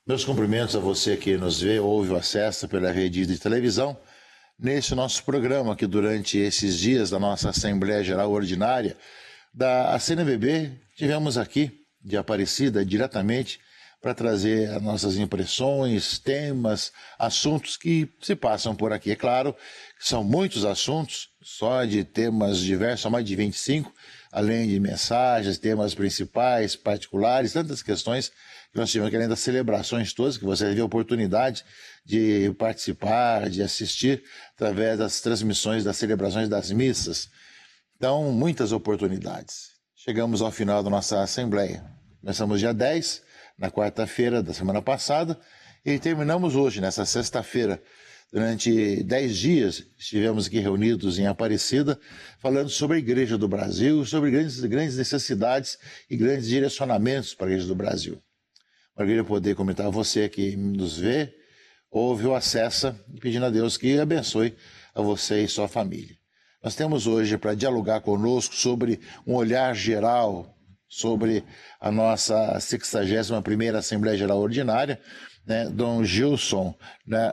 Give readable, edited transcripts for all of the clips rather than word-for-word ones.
Meus cumprimentos a você que nos vê, ouve ou acessa pela rede de televisão, nesse nosso programa que durante esses dias da nossa Assembleia Geral Ordinária da CNBB, tivemos aqui de Aparecida diretamente para trazer as nossas impressões, temas, assuntos que se passam por aqui. É claro que são muitos assuntos, só de temas diversos, são mais de 25, além de mensagens, temas principais, particulares, tantas questões que nós tivemos aqui, além das celebrações todas, que você teve a oportunidade de participar, de assistir através das transmissões das celebrações das missas. Então, muitas oportunidades. Chegamos ao final da nossa Assembleia. Começamos dia 10, na quarta-feira da semana passada, e terminamos hoje, nessa sexta-feira. Durante 10 dias estivemos aqui reunidos em Aparecida, falando sobre a Igreja do Brasil, sobre grandes necessidades e grandes direcionamentos para a Igreja do Brasil. Maravilha poder comentar a você que nos vê, ouve ou acessa, e pedindo a Deus que abençoe a você e sua família. Nós temos hoje para dialogar conosco sobre um olhar geral sobre a nossa 61ª Assembleia Geral Ordinária, Dom Gilson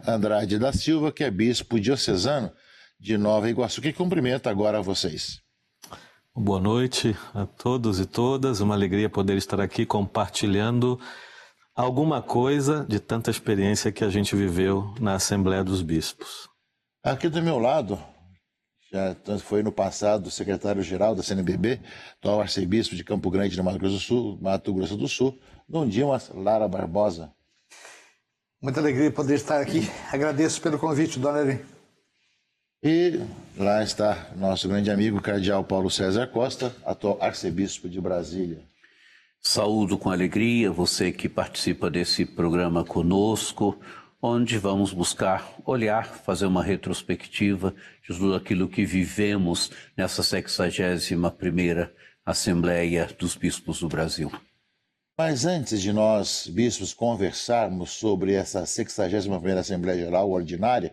Andrade da Silva, que é bispo diocesano de Nova Iguaçu, que cumprimenta agora a vocês. Boa noite a todos e todas, uma alegria poder estar aqui compartilhando alguma coisa de tanta experiência que a gente viveu na Assembleia dos Bispos. Aqui do meu lado, já foi no passado secretário-geral da CNBB, atual arcebispo de Campo Grande, no Mato Grosso do Sul, Dom Dimas Lara Barbosa. Muita alegria poder estar aqui. Agradeço pelo convite, dona Eri. E lá está nosso grande amigo, cardeal Paulo César Costa, atual arcebispo de Brasília. Saúdo com alegria você que participa desse programa conosco, onde vamos buscar olhar, fazer uma retrospectiva de tudo aquilo que vivemos nessa 61ª Assembleia dos Bispos do Brasil. Mas antes de nós, bispos, conversarmos sobre essa 61ª Assembleia Geral Ordinária,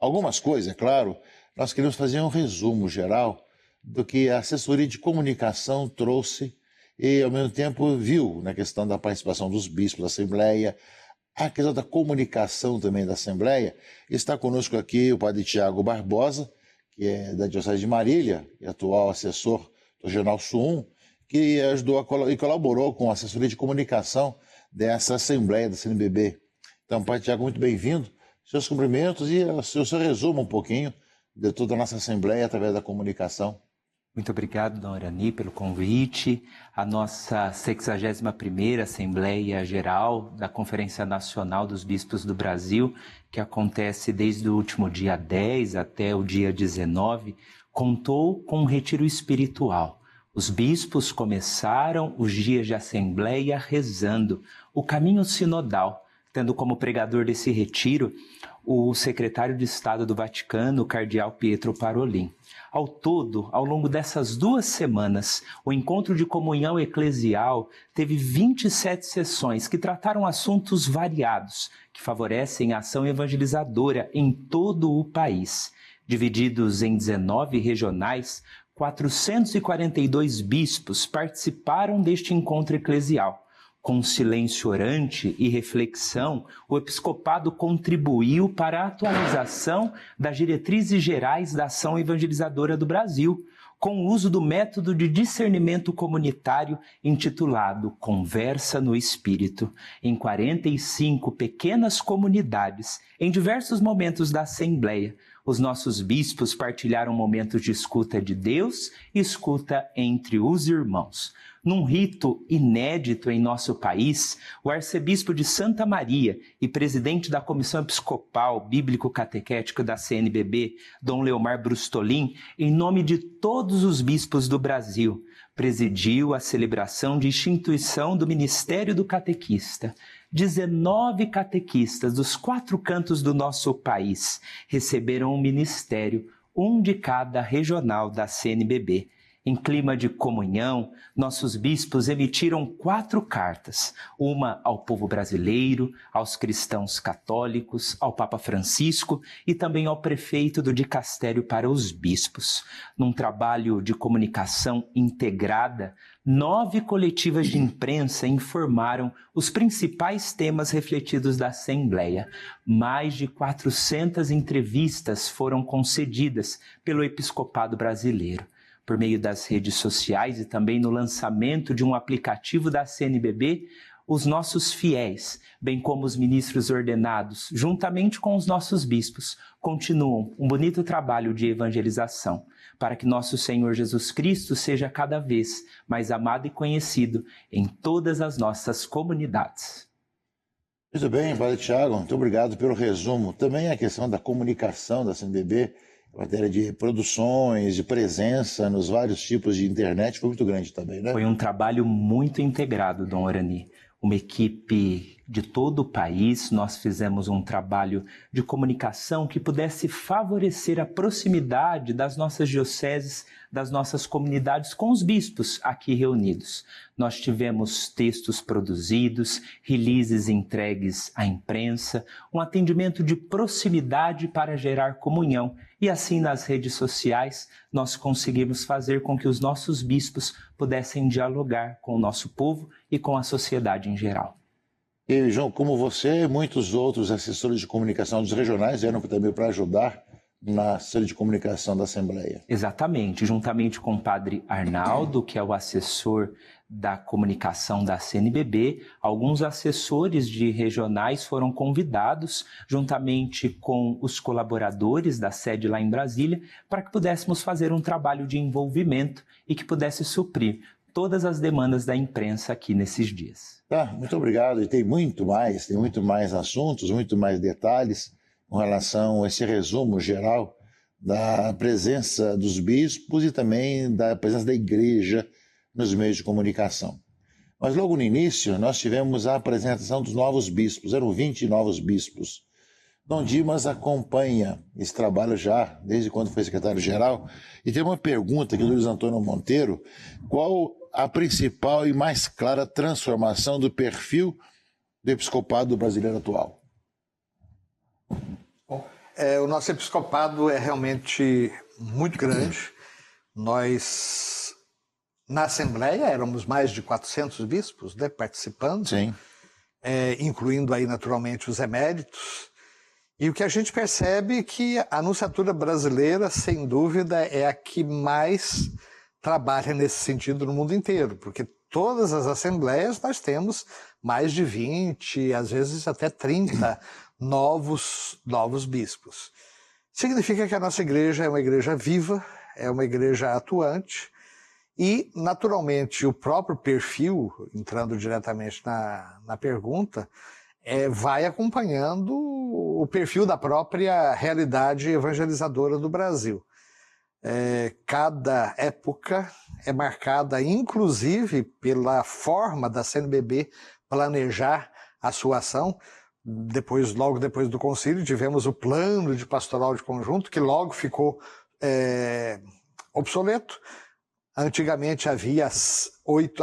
algumas coisas, é claro, nós queremos fazer um resumo geral do que a assessoria de comunicação trouxe e, ao mesmo tempo, viu na questão da participação dos bispos da Assembleia, a questão da comunicação também da Assembleia. Está conosco aqui o padre Tiago Barbosa, que é da Diocese de Marília, e atual assessor do Jornal Sul 1, que ajudou e colaborou com a assessoria de comunicação dessa Assembleia da CNBB. Então, padre Tiago, muito bem-vindo. Seus cumprimentos e o seu resumo um pouquinho de toda a nossa Assembleia através da comunicação. Muito obrigado, dona Irani, pelo convite. A nossa 61ª Assembleia Geral da Conferência Nacional dos Bispos do Brasil, que acontece desde o último dia 10 até o dia 19, contou com um retiro espiritual. Os bispos começaram os dias de Assembleia rezando o caminho sinodal, tendo como pregador desse retiro o secretário de Estado do Vaticano, o cardeal Pietro Parolin. Ao todo, ao longo dessas 2 semanas, o encontro de comunhão eclesial teve 27 sessões que trataram assuntos variados, que favorecem a ação evangelizadora em todo o país. Divididos em 19 regionais, 442 bispos participaram deste encontro eclesial. Com silêncio orante e reflexão, o episcopado contribuiu para a atualização das diretrizes gerais da ação evangelizadora do Brasil, com o uso do método de discernimento comunitário intitulado Conversa no Espírito, em 45 pequenas comunidades, em diversos momentos da Assembleia. Os nossos bispos partilharam momentos de escuta de Deus e escuta entre os irmãos. Num rito inédito em nosso país, o arcebispo de Santa Maria e presidente da Comissão Episcopal Bíblico-Catequética da CNBB, Dom Leomar Brustolin, em nome de todos os bispos do Brasil, presidiu a celebração de instituição do Ministério do Catequista. 19 catequistas dos 4 cantos do nosso país receberam um ministério, um de cada regional da CNBB. Em clima de comunhão, nossos bispos emitiram 4 cartas, uma ao povo brasileiro, aos cristãos católicos, ao Papa Francisco e também ao prefeito do dicastério para os bispos. Num trabalho de comunicação integrada, 9 coletivas de imprensa informaram os principais temas refletidos da Assembleia. Mais de 400 entrevistas foram concedidas pelo Episcopado Brasileiro. Por meio das redes sociais e também no lançamento de um aplicativo da CNBB, os nossos fiéis, bem como os ministros ordenados, juntamente com os nossos bispos, continuam um bonito trabalho de evangelização, para que nosso Senhor Jesus Cristo seja cada vez mais amado e conhecido em todas as nossas comunidades. Muito bem, Padre Tiago, muito obrigado pelo resumo. Também a questão da comunicação da CNBB, matéria de produções, de presença nos vários tipos de internet, foi muito grande também, né? Foi um trabalho muito integrado, Dom Orani. Uma equipe de todo o país, nós fizemos um trabalho de comunicação que pudesse favorecer a proximidade das nossas dioceses, das nossas comunidades com os bispos aqui reunidos. Nós tivemos textos produzidos, releases entregues à imprensa, um atendimento de proximidade para gerar comunhão. E assim, nas redes sociais, nós conseguimos fazer com que os nossos bispos pudessem dialogar com o nosso povo e com a sociedade em geral. E, João, como você, muitos outros assessores de comunicação dos regionais vieram também para ajudar na assessoria de comunicação da Assembleia. Exatamente, juntamente com o Padre Arnaldo, que é o assessor da comunicação da CNBB, alguns assessores de regionais foram convidados, juntamente com os colaboradores da sede lá em Brasília, para que pudéssemos fazer um trabalho de envolvimento e que pudesse suprir todas as demandas da imprensa aqui nesses dias. Tá, muito obrigado. E tem muito mais assuntos, muito mais detalhes com relação a esse resumo geral da presença dos bispos e também da presença da igreja nos meios de comunicação. Mas logo no início nós tivemos a apresentação dos novos bispos, eram 20 novos bispos. Dom Dimas acompanha esse trabalho já desde quando foi secretário-geral e tem uma pergunta aqui do Luiz Antônio Monteiro: qual a principal e mais clara transformação do perfil do episcopado brasileiro atual? Bom, o nosso episcopado é realmente muito grande. Nós, na Assembleia, éramos mais de 400 bispos, né, participando, Sim. Incluindo aí naturalmente os eméritos. E o que a gente percebe é que a anunciatura brasileira, sem dúvida, é a que mais trabalha nesse sentido no mundo inteiro, porque todas as assembleias nós temos mais de 20, às vezes até 30 novos bispos. Significa que a nossa igreja é uma igreja viva, é uma igreja atuante e, naturalmente, o próprio perfil, entrando diretamente na pergunta, vai acompanhando o perfil da própria realidade evangelizadora do Brasil. Cada época é marcada, inclusive, pela forma da CNBB planejar a sua ação. Logo depois do concílio, tivemos o plano de pastoral de conjunto, que logo ficou obsoleto. Antigamente havia as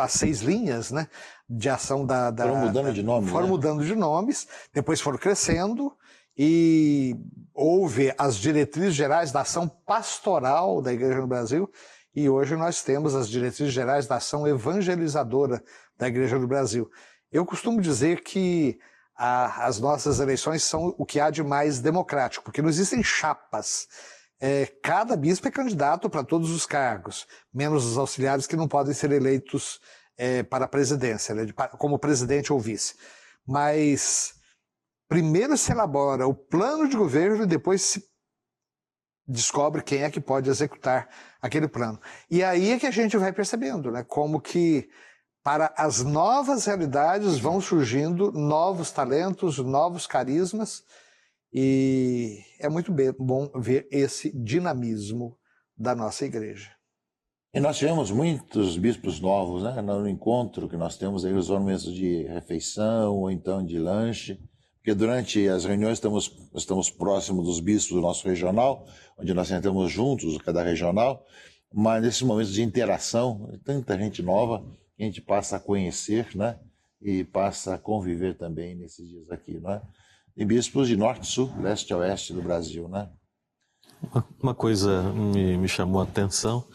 6 linhas, né, de ação Foram mudando de nome. Foram mudando de nomes, depois foram crescendo e houve as diretrizes gerais da ação pastoral da Igreja no Brasil e hoje nós temos as diretrizes gerais da ação evangelizadora da Igreja no Brasil. Eu costumo dizer que as nossas eleições são o que há de mais democrático, porque não existem chapas. Cada bispo é candidato para todos os cargos, menos os auxiliares que não podem ser eleitos para a presidência, né, como presidente ou vice. Mas primeiro se elabora o plano de governo e depois se descobre quem é que pode executar aquele plano. E aí é que a gente vai percebendo, né, como que para as novas realidades vão surgindo novos talentos, novos carismas, e é muito bom ver esse dinamismo da nossa igreja. E nós tivemos muitos bispos novos, né, no encontro que nós temos aí, os momentos de refeição ou então de lanche, porque durante as reuniões estamos próximos dos bispos do nosso regional, onde nós sentamos juntos, cada regional, mas nesses momentos de interação, tanta gente nova que a gente passa a conhecer, né? E passa a conviver também nesses dias aqui, não é? E bispos de norte, sul, leste a oeste do Brasil, né? Uma coisa me chamou a atenção,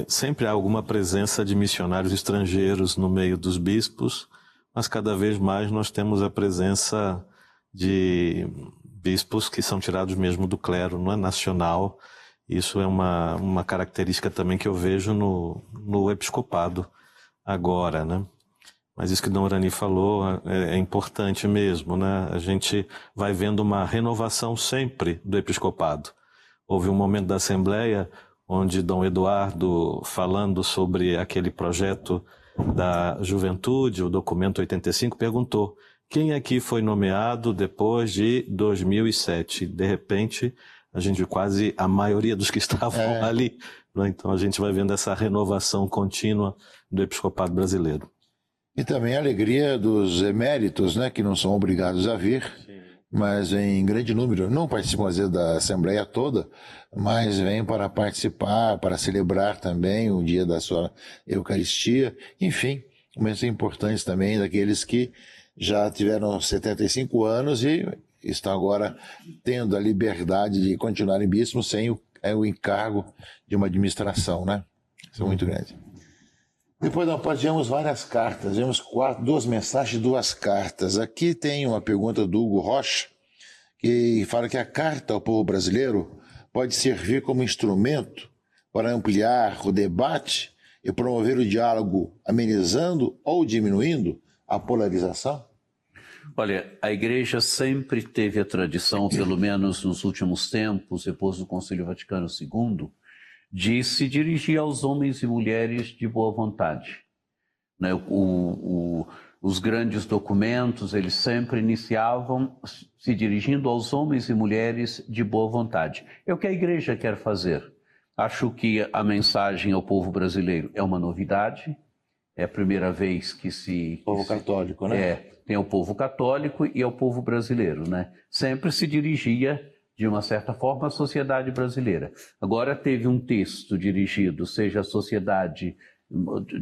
sempre há alguma presença de missionários estrangeiros no meio dos bispos, mas cada vez mais nós temos a presença de bispos que são tirados mesmo do clero, não é nacional. Isso é uma característica também que eu vejo no episcopado agora, né? Mas isso que Dom Urani falou é importante mesmo, né? A gente vai vendo uma renovação sempre do episcopado. Houve um momento da Assembleia onde Dom Eduardo, falando sobre aquele projeto da juventude, o documento 85, perguntou: quem aqui foi nomeado depois de 2007? De repente, a gente quase a maioria dos que estavam ali, né? Então a gente vai vendo essa renovação contínua do episcopado brasileiro. E também a alegria dos eméritos, né, que não são obrigados a vir, mas em grande número, não participam às vezes da Assembleia toda, mas vêm para participar, para celebrar também o dia da sua Eucaristia. Enfim, momentos importantes também daqueles que já tiveram 75 anos e estão agora tendo a liberdade de continuarem bispos sem o encargo de uma administração, né? Isso é muito grande. Depois nós partilhamos várias cartas, vemos 2 mensagens e 2 cartas. Aqui tem uma pergunta do Hugo Rocha, que fala que a carta ao povo brasileiro pode servir como instrumento para ampliar o debate e promover o diálogo, amenizando ou diminuindo a polarização? Olha, a Igreja sempre teve a tradição, pelo menos nos últimos tempos, depois do Concílio Vaticano II, de se dirigir aos homens e mulheres de boa vontade. Né? Os grandes documentos, eles sempre iniciavam se dirigindo aos homens e mulheres de boa vontade. É o que a Igreja quer fazer. Acho que a mensagem ao povo brasileiro é uma novidade, é a primeira vez que se... Povo católico, né? Tem o povo católico e o povo brasileiro, né? Sempre se dirigia, de uma certa forma, à sociedade brasileira. Agora teve um texto dirigido, seja à sociedade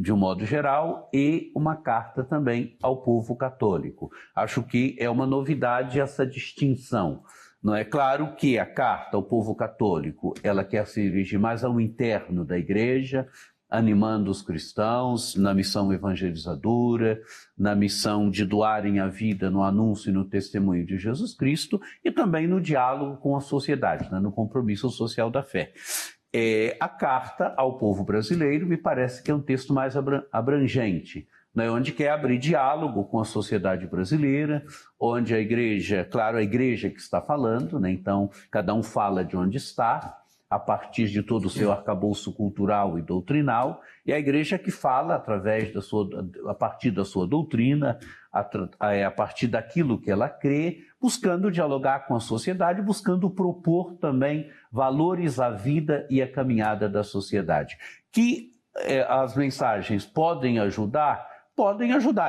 de um modo geral, e uma carta também ao povo católico. Acho que é uma novidade essa distinção. Não é claro que a carta ao povo católico, ela quer se dirigir mais ao interno da Igreja, animando os cristãos na missão evangelizadora, na missão de doarem a vida no anúncio e no testemunho de Jesus Cristo e também no diálogo com a sociedade, né, no compromisso social da fé. A carta ao povo brasileiro me parece que é um texto mais abrangente, né, onde quer abrir diálogo com a sociedade brasileira, onde a Igreja, claro, a Igreja que está falando, né, então cada um fala de onde está, a partir de todo o seu arcabouço cultural e doutrinal, e a Igreja que fala a partir da sua doutrina, a partir daquilo que ela crê, buscando dialogar com a sociedade, buscando propor também valores à vida e à caminhada da sociedade. Que as mensagens podem ajudar,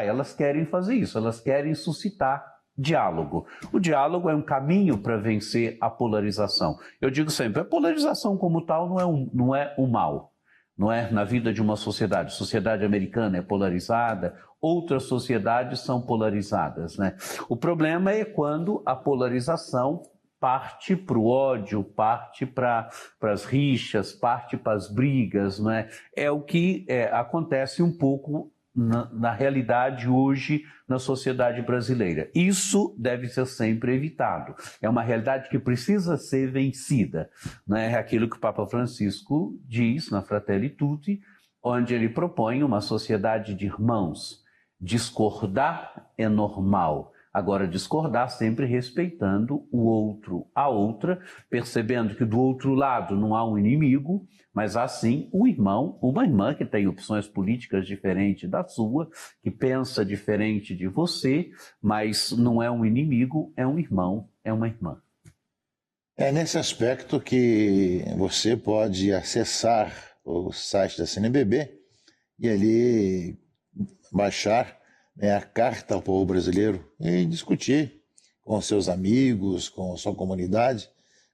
elas querem fazer isso, elas querem suscitar diálogo. O diálogo é um caminho para vencer a polarização. Eu digo sempre, a polarização como tal não é um mal. Não é na vida de uma sociedade. A sociedade americana é polarizada, outras sociedades são polarizadas, né? O problema é quando a polarização parte para o ódio, parte para as rixas, parte para as brigas, né? É o que acontece um pouco na realidade hoje na sociedade brasileira. Isso deve ser sempre evitado. É uma realidade que precisa ser vencida. Né? É aquilo que o Papa Francisco diz na Fratelli Tutti, onde ele propõe uma sociedade de irmãos. Discordar é normal. Agora, discordar sempre respeitando o outro, a outra, percebendo que do outro lado não há um inimigo, mas há sim um irmão, uma irmã que tem opções políticas diferentes da sua, que pensa diferente de você, mas não é um inimigo, é um irmão, é uma irmã. É nesse aspecto que você pode acessar o site da CNBB e ali baixar a carta ao povo brasileiro e discutir com seus amigos, com a sua comunidade,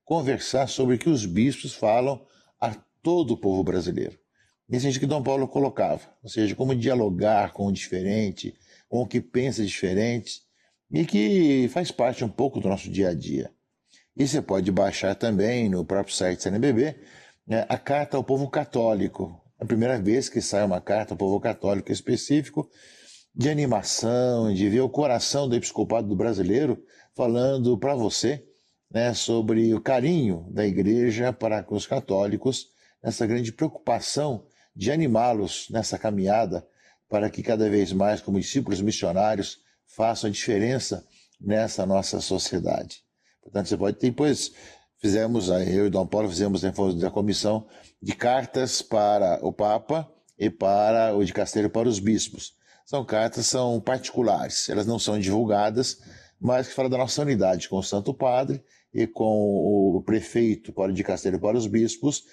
conversar sobre o que os bispos falam a todo o povo brasileiro. Nesse sentido que Dom Paulo colocava, ou seja, como dialogar com o diferente, com o que pensa diferente e que faz parte um pouco do nosso dia a dia. E você pode baixar também no próprio site da CNBB, né, a Carta ao Povo Católico. É a primeira vez que sai uma carta ao povo católico específico, de animação, de ver o coração do episcopado do brasileiro falando para você, né, sobre o carinho da igreja para com os católicos, essa grande preocupação de animá-los nessa caminhada para que cada vez mais, como discípulos missionários, façam a diferença nessa nossa sociedade. Portanto, você pode ter, depois eu e Dom Paulo fizemos da comissão de cartas para o Papa e para o dicasterio para os bispos. São cartas, são particulares, elas não são divulgadas, mas que falam da nossa unidade com o Santo Padre e com o prefeito para o dicasterio para os bispos,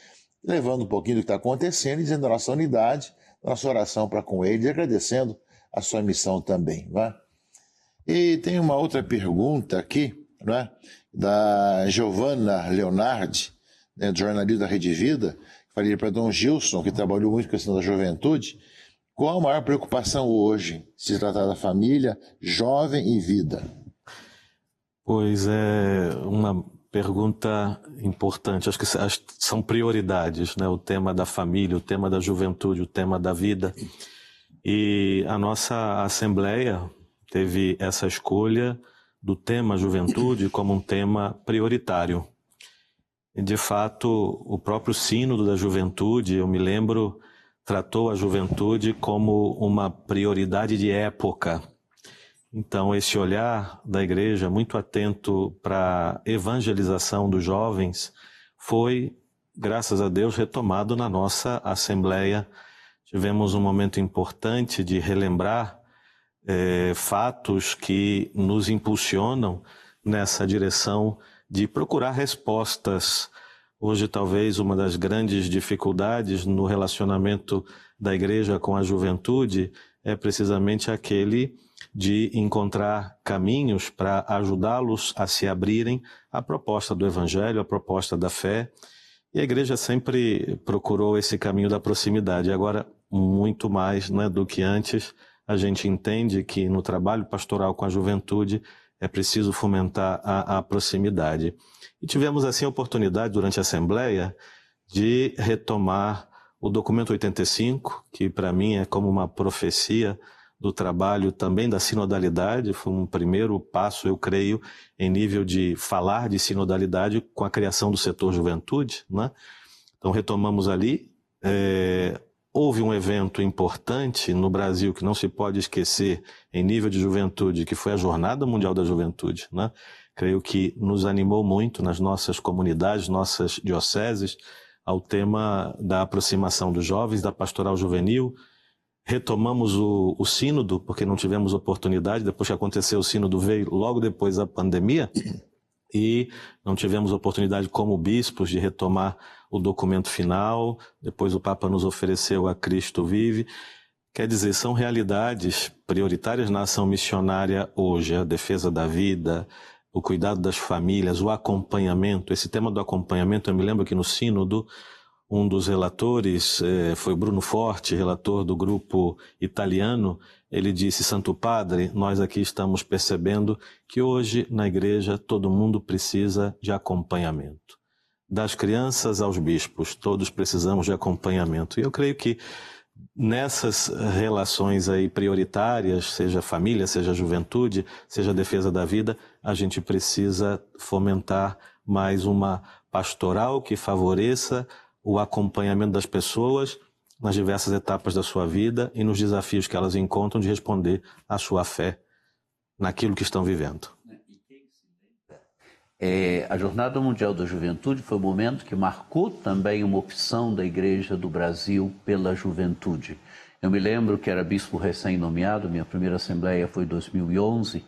levando um pouquinho do que está acontecendo e dizendo da nossa unidade, da nossa oração para com ele e agradecendo a sua missão também. Não é? E tem uma outra pergunta aqui, não é? Da Giovanna Leonardi, né, jornalista da Rede Vida, que falei para Dom Gilson, que trabalhou muito com a questão da juventude, qual a maior preocupação hoje, se tratar da família, jovem e vida? Pois é uma pergunta importante, acho que são prioridades, né? O tema da família, o tema da juventude, o tema da vida. E a nossa Assembleia teve essa escolha do tema juventude como um tema prioritário. E, de fato, o próprio Sínodo da Juventude, eu me lembro, tratou a juventude como uma prioridade de época. Então, esse olhar da Igreja muito atento para a evangelização dos jovens foi, graças a Deus, retomado na nossa Assembleia. Tivemos um momento importante de relembrar fatos que nos impulsionam nessa direção de procurar respostas. Hoje, talvez, uma das grandes dificuldades no relacionamento da Igreja com a juventude é precisamente aquele de encontrar caminhos para ajudá-los a se abrirem à proposta do Evangelho, à proposta da fé. E a Igreja sempre procurou esse caminho da proximidade. Agora, muito mais, né, do que antes, a gente entende que no trabalho pastoral com a juventude é preciso fomentar a proximidade. E tivemos assim a oportunidade durante a Assembleia de retomar o documento 85, que para mim é como uma profecia do trabalho também da sinodalidade. Foi um primeiro passo, eu creio, em nível de falar de sinodalidade com a criação do setor juventude, né? Então retomamos ali. Houve um evento importante no Brasil que não se pode esquecer em nível de juventude, que foi a Jornada Mundial da Juventude, né? Creio que nos animou muito nas nossas comunidades, nossas dioceses, ao tema da aproximação dos jovens, da pastoral juvenil. Retomamos o sínodo, porque não tivemos oportunidade, depois que aconteceu o sínodo veio logo depois da pandemia, e não tivemos oportunidade como bispos de retomar o documento final. Depois o Papa nos ofereceu a Cristo Vive. Quer dizer, são realidades prioritárias na ação missionária hoje, a defesa da vida, o cuidado das famílias, o acompanhamento. Esse tema do acompanhamento, eu me lembro que no sínodo, um dos relatores foi Bruno Forte, relator do grupo italiano. Ele disse: Santo Padre, nós aqui estamos percebendo que hoje na igreja todo mundo precisa de acompanhamento. Das crianças aos bispos, todos precisamos de acompanhamento. E eu creio que nessas relações aí prioritárias, seja família, seja juventude, seja defesa da vida, a gente precisa fomentar mais uma pastoral que favoreça o acompanhamento das pessoas nas diversas etapas da sua vida e nos desafios que elas encontram de responder à sua fé naquilo que estão vivendo. A Jornada Mundial da Juventude foi um momento que marcou também uma opção da Igreja do Brasil pela juventude. Eu me lembro que era bispo recém-nomeado, minha primeira assembleia foi em 2011.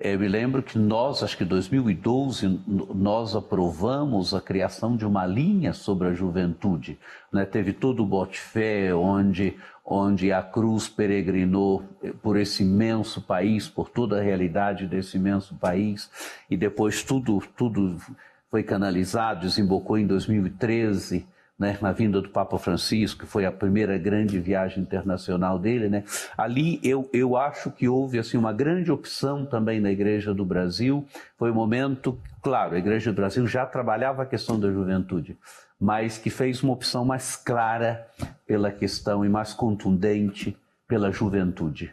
Me lembro que nós, acho que em 2012, nós aprovamos a criação de uma linha sobre a juventude, né? Teve todo o bote-fé, onde a cruz peregrinou por esse imenso país, por toda a realidade desse imenso país, e depois tudo foi canalizado, desembocou em 2013, né, na vinda do Papa Francisco, que foi a primeira grande viagem internacional dele, né, ali eu acho que houve assim, uma grande opção também na Igreja do Brasil. Foi um momento, claro, a Igreja do Brasil já trabalhava a questão da juventude, mas que fez uma opção mais clara pela questão e mais contundente pela juventude.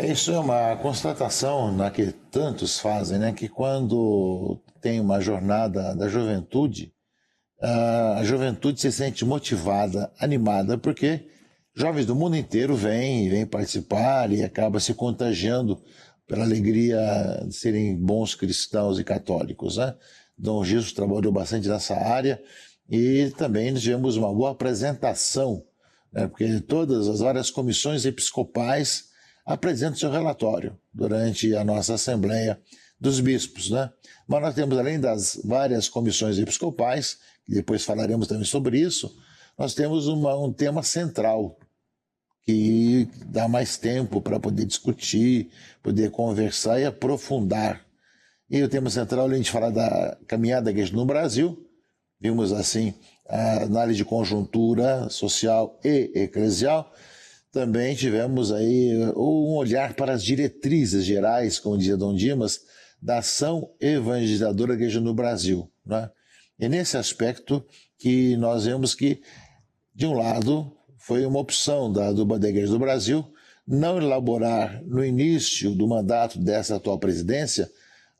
Isso é uma constatação que tantos fazem, né? Que quando tem uma jornada da juventude, a juventude se sente motivada, animada, porque jovens do mundo inteiro vêm participar e acaba se contagiando pela alegria de serem bons cristãos e católicos, né? Dom Jesus trabalhou bastante nessa área e também tivemos uma boa apresentação, né? Porque todas as várias comissões episcopais apresentam seu relatório durante a nossa Assembleia dos Bispos, né? Mas nós temos, além das várias comissões episcopais, que depois falaremos também sobre isso, nós temos um tema central, que dá mais tempo para poder discutir, poder conversar e aprofundar. E o tema central, além de falar da caminhada da Igreja no Brasil, vimos assim a análise de conjuntura social e eclesial. Também tivemos aí um olhar para as diretrizes gerais, como dizia Dom Dimas, da ação evangelizadora da Igreja no Brasil, né? E nesse aspecto que nós vemos que, de um lado, foi uma opção da Igreja do Brasil não elaborar no início do mandato dessa atual presidência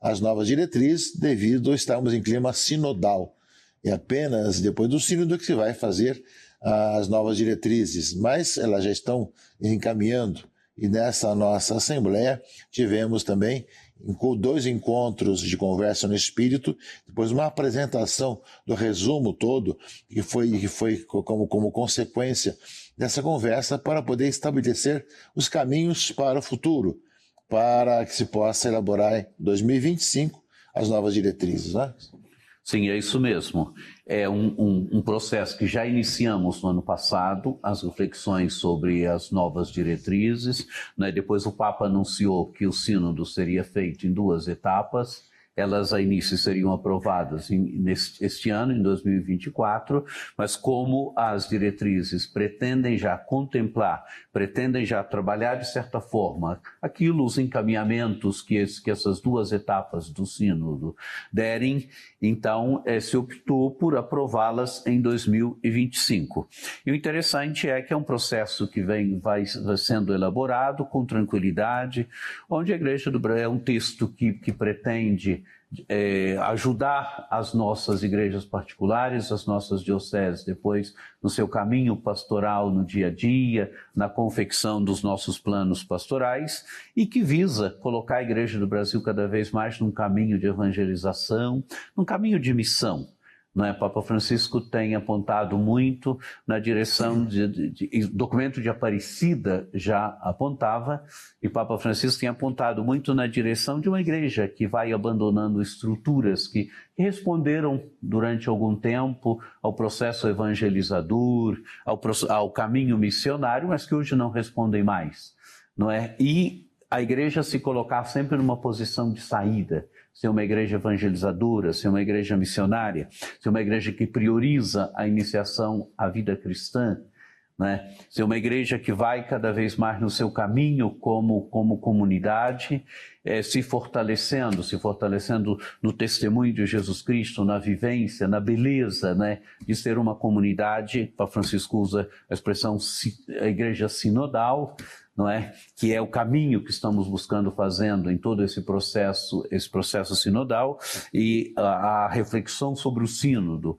as novas diretrizes, devido a estarmos em clima sinodal. E apenas depois do sínodo que se vai fazer as novas diretrizes, mas elas já estão encaminhando. E nessa nossa Assembleia tivemos também 2 encontros de conversa no Espírito, depois uma apresentação do resumo todo, que foi como consequência dessa conversa, para poder estabelecer os caminhos para o futuro, para que se possa elaborar em 2025 as novas diretrizes, né? Sim, é isso mesmo. É um processo que já iniciamos no ano passado, as reflexões sobre as novas diretrizes, né? Depois o Papa anunciou que o sínodo seria feito em 2 etapas. Elas a início seriam aprovadas este ano, em 2024, mas como as diretrizes pretendem já contemplar, pretendem já trabalhar de certa forma os encaminhamentos que essas 2 etapas do sínodo derem, então se optou por aprová-las em 2025. E o interessante é que é um processo que vai sendo elaborado com tranquilidade, onde a Igreja do Brasil é um texto que pretende ajudar as nossas igrejas particulares, as nossas dioceses, depois no seu caminho pastoral no dia a dia, na confecção dos nossos planos pastorais, e que visa colocar a Igreja do Brasil cada vez mais num caminho de evangelização, num caminho de missão. Né? Papa Francisco tem apontado muito na direção o documento de Aparecida já apontava, e Papa Francisco tem apontado muito na direção de uma igreja que vai abandonando estruturas que responderam durante algum tempo ao processo evangelizador, ao caminho missionário, mas que hoje não respondem mais, não é? E a igreja se colocar sempre numa posição de saída, ser uma igreja evangelizadora, ser uma igreja missionária, ser uma igreja que prioriza a iniciação à vida cristã, né? Ser uma igreja que vai cada vez mais no seu caminho como comunidade, se fortalecendo no testemunho de Jesus Cristo, na vivência, na beleza, né, de ser uma comunidade. Papa Francisco usa a expressão a igreja sinodal, não é? Que é o caminho que estamos buscando fazendo em todo esse processo sinodal, e a reflexão sobre o sínodo,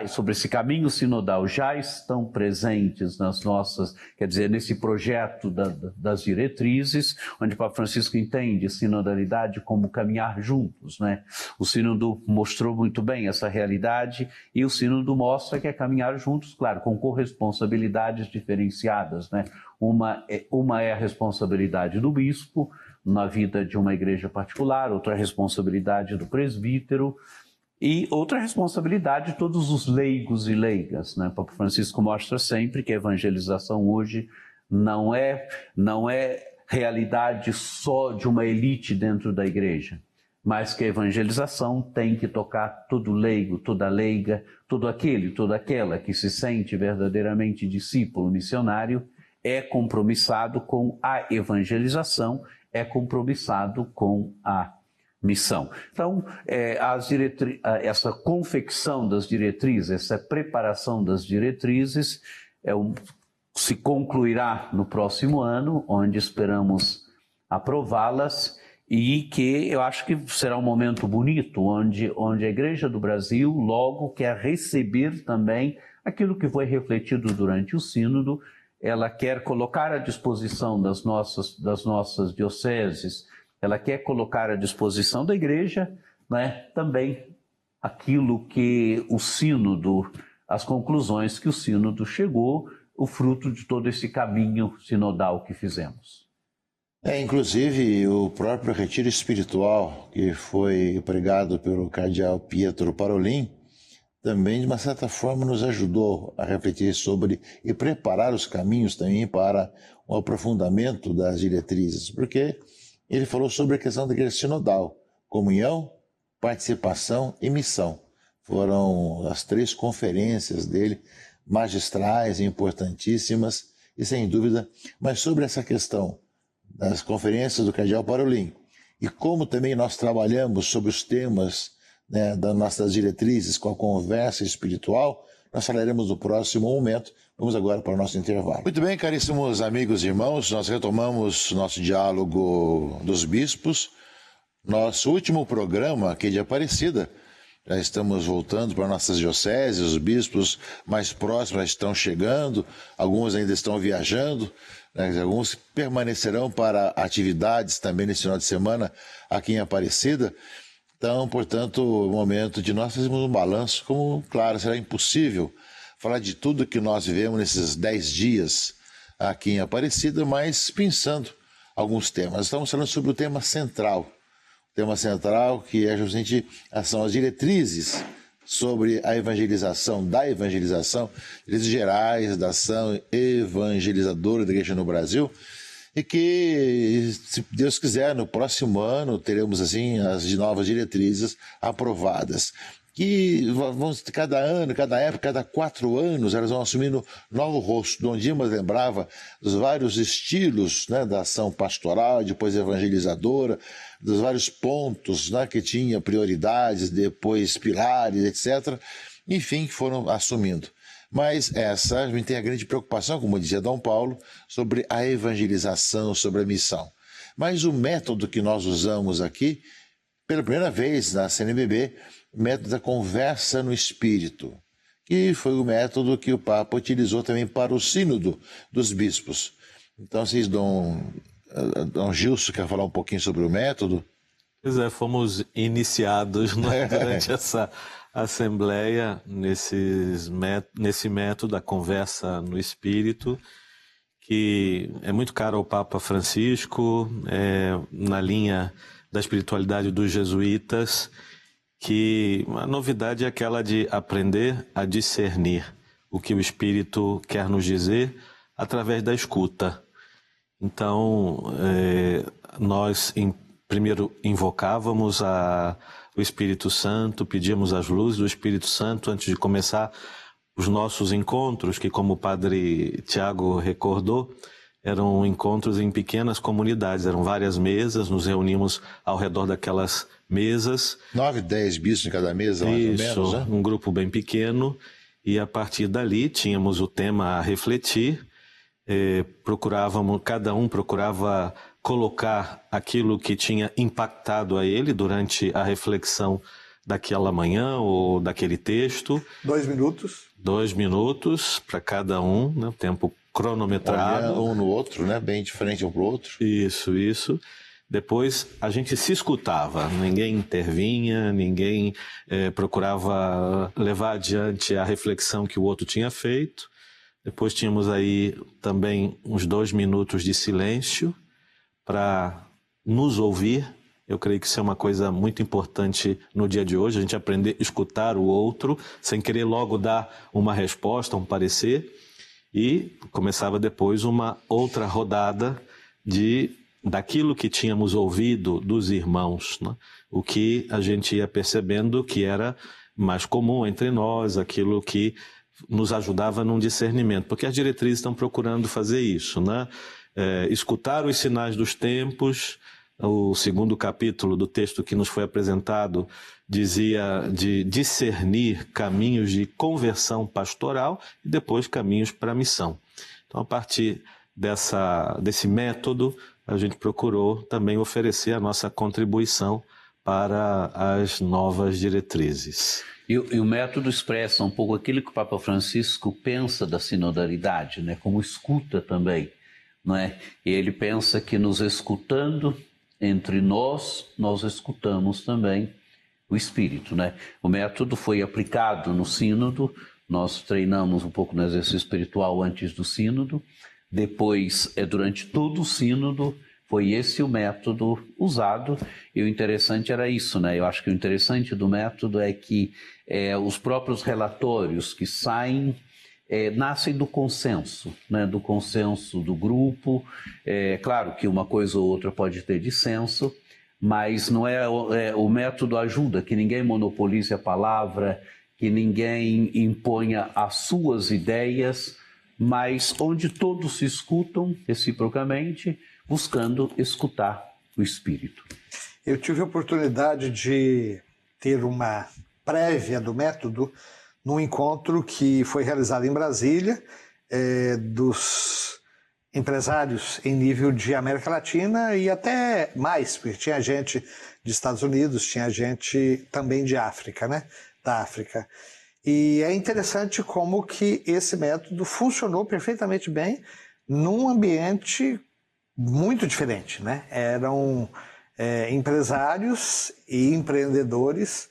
sobre esse caminho sinodal, já estão presentes nas nossas, quer dizer, nesse projeto das diretrizes, onde o Papa Francisco entende sinodalidade como caminhar juntos, né? O sínodo mostrou muito bem essa realidade, e o sínodo mostra que é caminhar juntos, claro, com corresponsabilidades diferenciadas, né? Uma é a responsabilidade do bispo na vida de uma igreja particular, outra é a responsabilidade do presbítero, e outra responsabilidade de todos os leigos e leigas, né? O Papa Francisco mostra sempre que a evangelização hoje não é realidade só de uma elite dentro da igreja. mas que a evangelização tem que tocar todo leigo, toda leiga, todo aquele, toda aquela que se sente verdadeiramente discípulo missionário, é compromissado com a evangelização, é compromissado com a missão. Então, essa confecção das diretrizes, essa preparação das diretrizes, se concluirá no próximo ano, onde esperamos aprová-las, e que eu acho que será um momento bonito, onde a Igreja do Brasil logo quer receber também aquilo que foi refletido durante o sínodo. Ela quer colocar à disposição das nossas dioceses, ela quer colocar à disposição da Igreja, né, também aquilo que o sínodo, as conclusões que o sínodo chegou, o fruto de todo esse caminho sinodal que fizemos. Inclusive, o próprio retiro espiritual que foi pregado pelo cardeal Pietro Parolin também, de uma certa forma, nos ajudou a refletir sobre e preparar os caminhos também para o aprofundamento das diretrizes, porque ele falou sobre a questão da igreja sinodal: comunhão, participação e missão. Foram as 3 conferências dele, magistrais, importantíssimas, e sem dúvida, mas sobre essa questão das conferências do cardeal Parolin, e como também nós trabalhamos sobre os temas, né, das nossas diretrizes com a conversa espiritual, nós falaremos no próximo momento. Vamos agora para o nosso intervalo. Muito bem, caríssimos amigos e irmãos, nós retomamos nosso diálogo dos bispos, nosso último programa aqui de Aparecida. Já estamos voltando para nossas dioceses, os bispos mais próximos já estão chegando, alguns ainda estão viajando, né? Alguns permanecerão para atividades também nesse final de semana aqui em Aparecida. Então, portanto, o momento de nós fazermos um balanço, como, claro, será impossível falar de tudo que nós vivemos nesses 10 dias aqui em Aparecida, mas pensando alguns temas. Estamos falando sobre o tema central. O tema central, que é justamente são as diretrizes sobre a evangelização, diretrizes gerais da ação evangelizadora da Igreja no Brasil, e que, se Deus quiser, no próximo ano teremos assim as novas diretrizes aprovadas, que vão cada ano, cada época, cada 4 anos, elas vão assumindo novo rosto. Dom Dimas lembrava dos vários estilos, né, da ação pastoral, depois evangelizadora, dos vários pontos, né, que tinha prioridades, depois pilares, etc. Enfim, que foram assumindo. Mas essa, a gente tem a grande preocupação, como dizia Dom Paulo, sobre a evangelização, sobre a missão. Mas o método que nós usamos aqui, pela primeira vez na CNBB, o método da conversa no Espírito, que foi o método que o Papa utilizou também para o sínodo dos bispos. Então, vocês, Dom Gilson, quer falar um pouquinho sobre o método? Pois é, fomos iniciados durante essa assembleia nesse método da conversa no Espírito, que é muito caro ao Papa Francisco, na linha da espiritualidade dos jesuítas, que a novidade é aquela de aprender a discernir o que o Espírito quer nos dizer através da escuta. Então, nós primeiro invocávamos o Espírito Santo, pedíamos as luzes do Espírito Santo antes de começar os nossos encontros, que, como o padre Tiago recordou, eram encontros em pequenas comunidades, eram várias mesas, nos reunimos ao redor daquelas mesas. 9, 10 bispos em cada mesa, mais ou menos, né? Um grupo bem pequeno, e a partir dali tínhamos o tema a refletir, cada um procurava colocar aquilo que tinha impactado a ele durante a reflexão daquela manhã ou daquele texto. 2 minutos. 2 minutos para cada um, né? Tempo cronometrado. Olhando um no outro, né? Bem diferente um para o outro. Isso. Depois a gente se escutava, ninguém intervinha, ninguém procurava levar adiante a reflexão que o outro tinha feito. Depois tínhamos aí também uns 2 minutos de silêncio para nos ouvir. Eu creio que isso é uma coisa muito importante no dia de hoje, a gente aprender a escutar o outro, sem querer logo dar uma resposta, um parecer. E começava depois uma outra rodada de daquilo que tínhamos ouvido dos irmãos, né? O que a gente ia percebendo que era mais comum entre nós, aquilo que nos ajudava num discernimento, porque as diretrizes estão procurando fazer isso, né? Escutar os sinais dos tempos. O segundo capítulo do texto que nos foi apresentado dizia de discernir caminhos de conversão pastoral e depois caminhos para a missão. Então, a partir desse método, a gente procurou também oferecer a nossa contribuição para as novas diretrizes. E o método expressa um pouco aquilo que o Papa Francisco pensa da sinodalidade, né? Como escuta também, não é? E ele pensa que nos escutando entre nós escutamos também o Espírito, né? O método foi aplicado no sínodo, nós treinamos um pouco no exercício espiritual antes do sínodo, depois, durante todo o sínodo, foi esse o método usado, e o interessante era isso, né? Eu acho que o interessante do método é que os próprios relatórios que saem nascem do consenso, né? Do consenso do grupo. Claro que uma coisa ou outra pode ter dissenso, mas não o método ajuda que ninguém monopolize a palavra, que ninguém imponha as suas ideias, mas onde todos se escutam reciprocamente, buscando escutar o Espírito. Eu tive a oportunidade de ter uma prévia do método num encontro que foi realizado em Brasília, dos empresários em nível de América Latina e até mais, porque tinha gente dos Estados Unidos, tinha gente também de África, né? Da África. E é interessante como que esse método funcionou perfeitamente bem num ambiente muito diferente, né? Eram empresários e empreendedores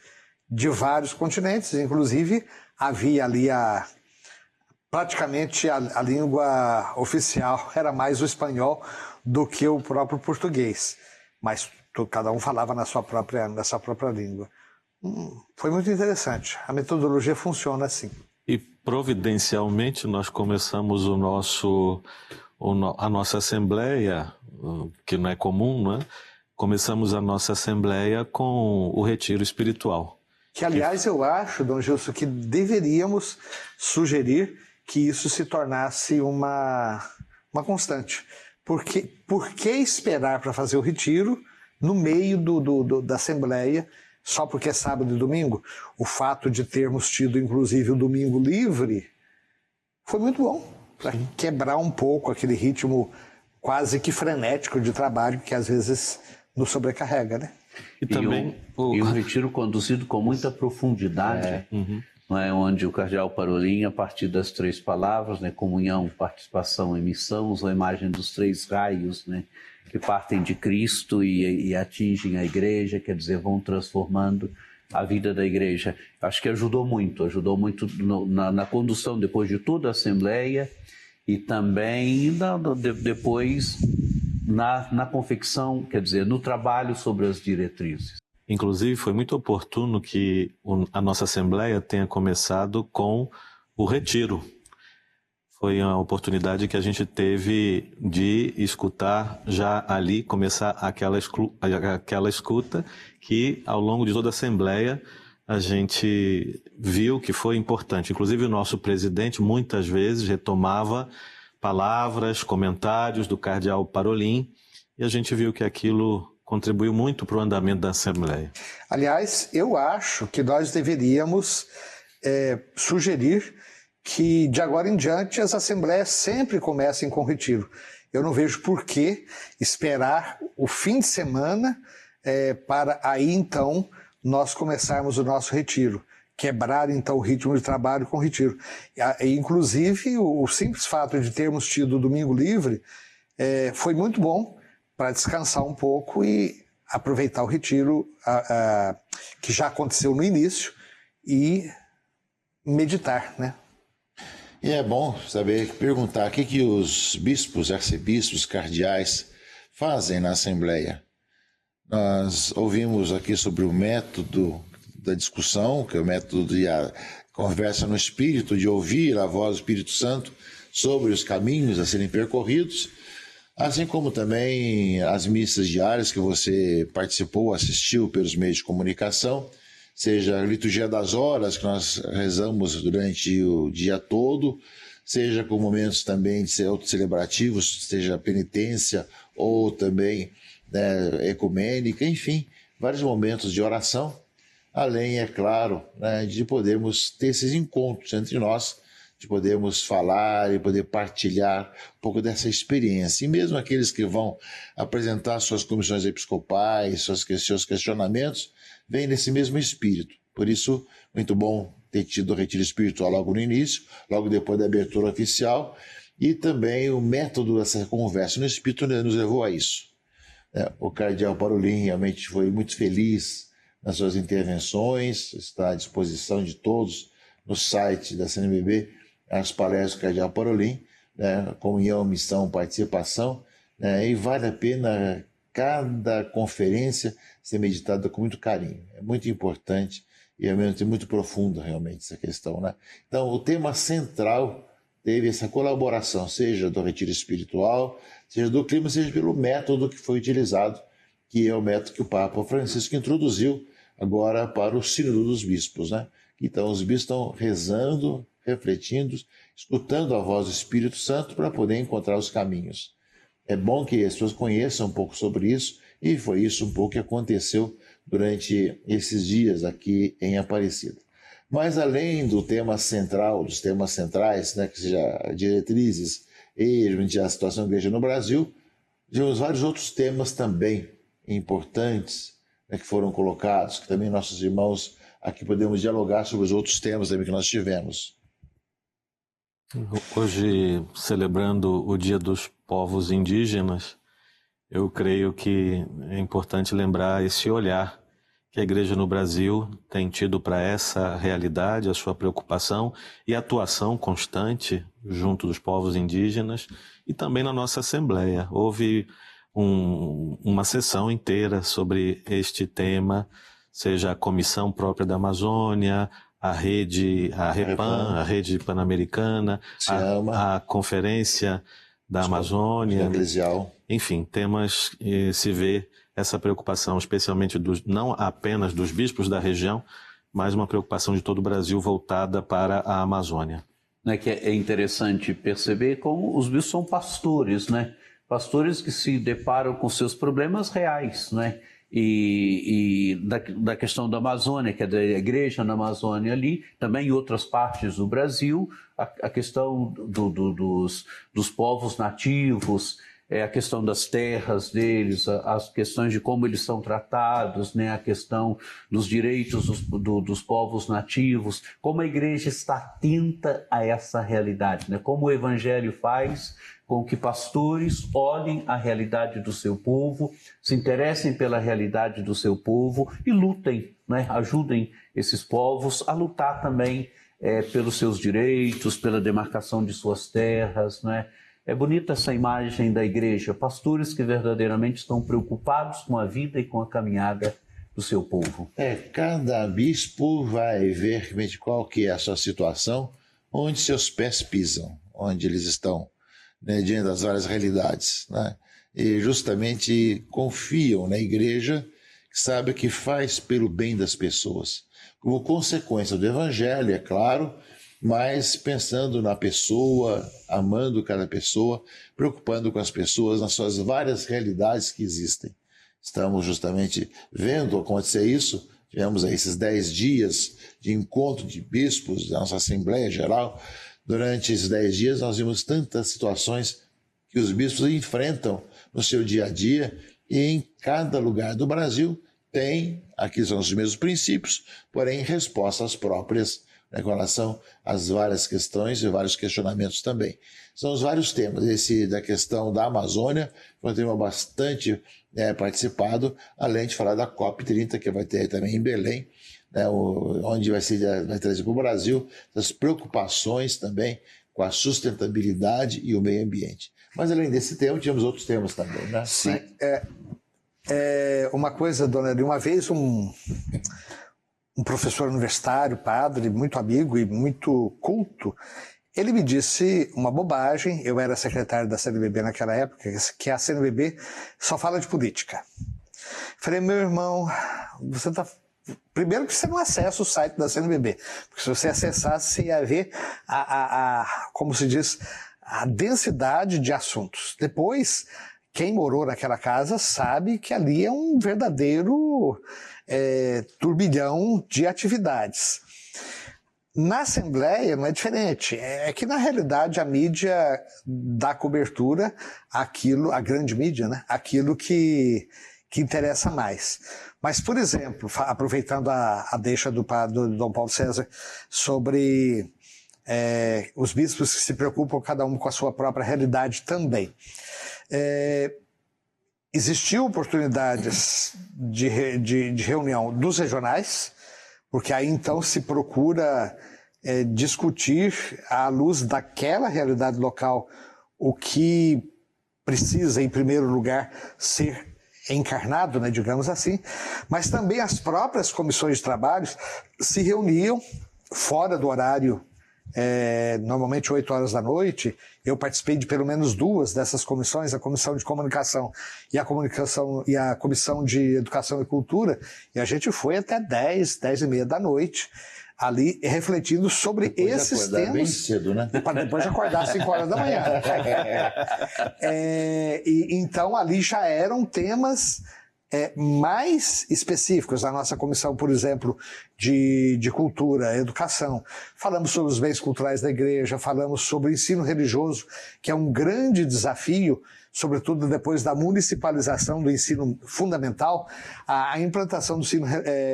de vários continentes, inclusive havia ali praticamente a língua oficial era mais o espanhol do que o próprio português, mas cada um falava na sua própria língua. Foi muito interessante, a metodologia funciona assim. E providencialmente nós começamos a nossa assembleia, que não é comum, não é? Começamos a nossa assembleia com o retiro espiritual. Que, aliás, eu acho, Dom Gilson, que deveríamos sugerir que isso se tornasse uma constante. Porque por que esperar para fazer o retiro no meio da assembleia, só porque é sábado e domingo? O fato de termos tido, inclusive, o domingo livre foi muito bom, para quebrar um pouco aquele ritmo quase que frenético de trabalho que às vezes nos sobrecarrega, né? E também e um retiro conduzido com muita profundidade, não é? Onde o cardeal Parolin, a partir das 3 palavras, né? Comunhão, participação e missão, usou a imagem dos 3 raios, né? Que partem de Cristo e atingem a igreja, quer dizer, vão transformando a vida da igreja. Acho que ajudou muito na condução depois de toda a assembleia e também depois na confecção, quer dizer, no trabalho sobre as diretrizes. Inclusive, foi muito oportuno que a nossa Assembleia tenha começado com o retiro. Foi uma oportunidade que a gente teve de escutar já ali, começar aquela escuta que, ao longo de toda a Assembleia, a gente viu que foi importante. Inclusive, o nosso presidente, muitas vezes, retomava palavras, comentários do cardeal Parolin, e a gente viu que aquilo contribuiu muito para o andamento da Assembleia. Aliás, eu acho que nós deveríamos sugerir que, de agora em diante, as assembleias sempre comecem com retiro. Eu não vejo por que esperar o fim de semana para aí, então, nós começarmos o nosso retiro. Quebrar, então, o ritmo de trabalho com o retiro. Inclusive, o simples fato de termos tido o domingo livre foi muito bom para descansar um pouco e aproveitar o retiro que já aconteceu no início e meditar, né? E é bom perguntar o que os bispos, arcebispos, cardeais fazem na Assembleia. Nós ouvimos aqui sobre o método da discussão, que é o método de conversa no Espírito, de ouvir a voz do Espírito Santo sobre os caminhos a serem percorridos. Assim como também as missas diárias que você participou, assistiu pelos meios de comunicação, seja a liturgia das horas que nós rezamos durante o dia todo, seja com momentos também de autocelebrativos, seja penitência ou também ecumênica, enfim, vários momentos de oração, além, é claro, de podermos ter esses encontros entre nós, de podermos falar e poder partilhar um pouco dessa experiência. E mesmo aqueles que vão apresentar suas comissões episcopais, seus questionamentos, vêm nesse mesmo espírito. Por isso, muito bom ter tido o retiro espiritual logo no início, logo depois da abertura oficial, e também o método dessa conversa no espírito nos levou a isso. O cardeal Parolin realmente foi muito feliz nas suas intervenções, está à disposição de todos no site da CNBB, as palestras do cardeal Parolin, comunhão, missão, participação, e vale a pena cada conferência ser meditada com muito carinho. É muito importante e ao mesmo tempo muito profunda realmente essa questão. Então, o tema central teve essa colaboração, seja do retiro espiritual, seja do clima, seja pelo método que foi utilizado, que é o método que o Papa Francisco introduziu agora para o Sínodo dos Bispos. Então, os bispos estão rezando, refletindo, escutando a voz do Espírito Santo para poder encontrar os caminhos. É bom que as pessoas conheçam um pouco sobre isso, e foi isso um pouco que aconteceu durante esses dias aqui em Aparecida. Mas além do tema central, dos temas centrais, que seja diretrizes e a situação da igreja no Brasil, tivemos vários outros temas também importantes que foram colocados, que também nossos irmãos aqui podemos dialogar sobre os outros temas também que nós tivemos. Hoje, celebrando o Dia dos Povos Indígenas, eu creio que é importante lembrar esse olhar que a Igreja no Brasil tem tido para essa realidade, a sua preocupação e atuação constante junto dos povos indígenas e também na nossa Assembleia. Houve uma sessão inteira sobre este tema, seja a comissão própria da Amazônia, a REPAN, a Rede Pan-Americana, a Conferência da Amazônia, enfim, temas que se vê essa preocupação, especialmente não apenas dos bispos da região, mas uma preocupação de todo o Brasil voltada para a Amazônia. Que é interessante perceber como os bispos são pastores, pastores que se deparam com seus problemas reais, E da questão da Amazônia, que é da igreja na Amazônia ali, também em outras partes do Brasil, a questão dos povos nativos, a questão das terras deles, as questões de como eles são tratados, a questão dos direitos dos povos nativos, como a igreja está atenta a essa realidade, como o evangelho faz com que pastores olhem a realidade do seu povo, se interessem pela realidade do seu povo e lutem, ajudem esses povos a lutar também pelos seus direitos, pela demarcação de suas terras. É bonita essa imagem da igreja, pastores que verdadeiramente estão preocupados com a vida e com a caminhada do seu povo. Cada bispo vai ver qual que é a sua situação, onde seus pés pisam, onde eles estão, diante das várias realidades, e justamente confiam na igreja, que sabe que faz pelo bem das pessoas, como consequência do evangelho, é claro, mas pensando na pessoa, amando cada pessoa, preocupando com as pessoas nas suas várias realidades que existem. Estamos justamente vendo acontecer isso. Tivemos aí esses 10 dias de encontro de bispos da nossa Assembleia Geral. Durante esses 10 dias nós vimos tantas situações que os bispos enfrentam no seu dia a dia, e em cada lugar do Brasil tem, aqui são os mesmos princípios, porém respostas próprias com relação às várias questões e vários questionamentos também. São os vários temas. Esse da questão da Amazônia foi um tema bastante participado, além de falar da COP30, que vai ter também em Belém, onde vai trazer para o Brasil as preocupações também com a sustentabilidade e o meio ambiente. Mas além desse tema, tínhamos outros temas também, Sim. Uma coisa, dona Eli, uma vez um professor universitário, padre, muito amigo e muito culto, Ele me disse uma bobagem, eu era secretário da CNBB naquela época, que a CNBB só fala de política. Falei, meu irmão, você tá... Primeiro que você não acessa o site da CNBB, porque se você acessasse, você ia ver como se diz, a densidade de assuntos. Depois, quem morou naquela casa sabe que ali é um verdadeiro turbilhão de atividades. Na Assembleia não é diferente, é que na realidade a mídia dá cobertura àquilo, a grande mídia, né? Aquilo que interessa mais. Mas, por exemplo, aproveitando a deixa do Dom Paulo César sobre os bispos que se preocupam cada um com a sua própria realidade também. Existiam oportunidades de reunião dos regionais, porque aí então se procura discutir à luz daquela realidade local o que precisa, em primeiro lugar, ser encarnado, né, digamos assim, mas também as próprias comissões de trabalho se reuniam fora do horário, normalmente 8 horas da noite. Eu participei de pelo menos 2 dessas comissões, a Comissão de Comunicação e a Comissão de Educação e Cultura, e a gente foi até 10h30 da noite, ali refletindo sobre esses temas. Bem cedo, né? Para depois acordar às 5 horas da manhã. Então ali já eram temas mais específicos. A nossa comissão, por exemplo, de cultura, educação, falamos sobre os bens culturais da igreja, falamos sobre o ensino religioso, que é um grande desafio, sobretudo depois da municipalização do ensino fundamental, a implantação do ensino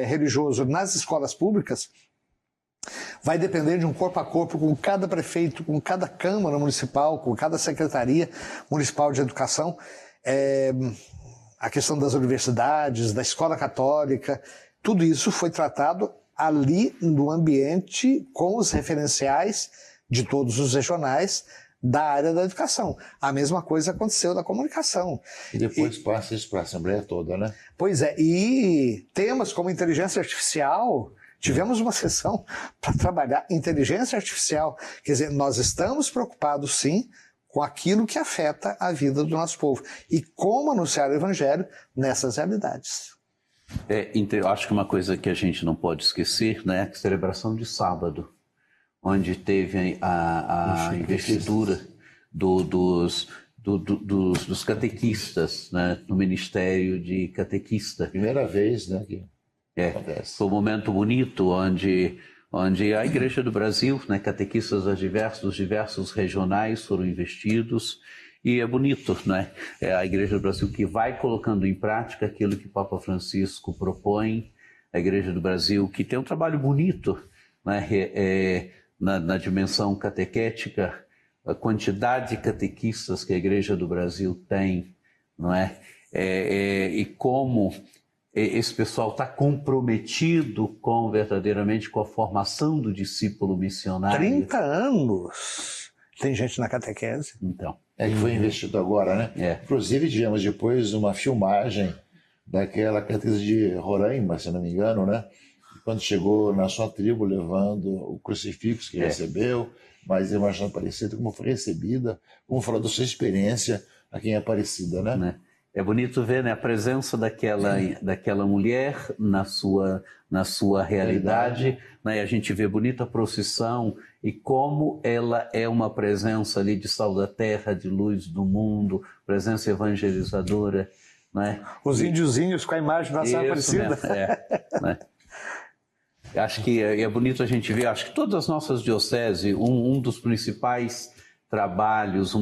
religioso nas escolas públicas vai depender de um corpo a corpo com cada prefeito, com cada Câmara Municipal, com cada Secretaria Municipal de Educação. A questão das universidades, da escola católica, tudo isso foi tratado ali no ambiente com os referenciais de todos os regionais da área da educação. A mesma coisa aconteceu na comunicação. E depois passa isso para a Assembleia toda, né? Pois é, e temas como inteligência artificial, tivemos uma sessão para trabalhar inteligência artificial. Quer dizer, nós estamos preocupados sim com aquilo que afeta a vida do nosso povo e como anunciar o Evangelho nessas realidades. Eu acho que uma coisa que a gente não pode esquecer, né, é a celebração de sábado, onde teve a investidura dos catequistas, né, no Ministério de Catequista. Primeira vez, né? Que acontece. Foi um momento bonito onde a Igreja do Brasil, né, catequistas dos diversos regionais foram investidos, e é bonito, né? É a Igreja do Brasil que vai colocando em prática aquilo que o Papa Francisco propõe, a Igreja do Brasil que tem um trabalho bonito, né, na dimensão catequética, a quantidade de catequistas que a Igreja do Brasil tem, não é? E como esse pessoal está comprometido verdadeiramente com a formação do discípulo missionário. 30 anos tem gente na catequese. Então. Que foi investido agora, né? Inclusive tivemos depois uma filmagem daquela catequista de Roraima, se não me engano, né? Quando chegou na sua tribo levando o crucifixo que recebeu, mas a imagem Aparecida, como foi recebida, como falou da sua experiência aqui em Aparecida, né? É bonito ver, né, a presença daquela mulher na sua realidade, né? A gente vê bonita procissão e como ela é uma presença ali de sal da terra, de luz do mundo, presença evangelizadora, né? Os índiozinhos com a imagem da Nossa Aparecida. Né? Acho que é bonito a gente ver, acho que todas as nossas dioceses, um dos principais trabalhos,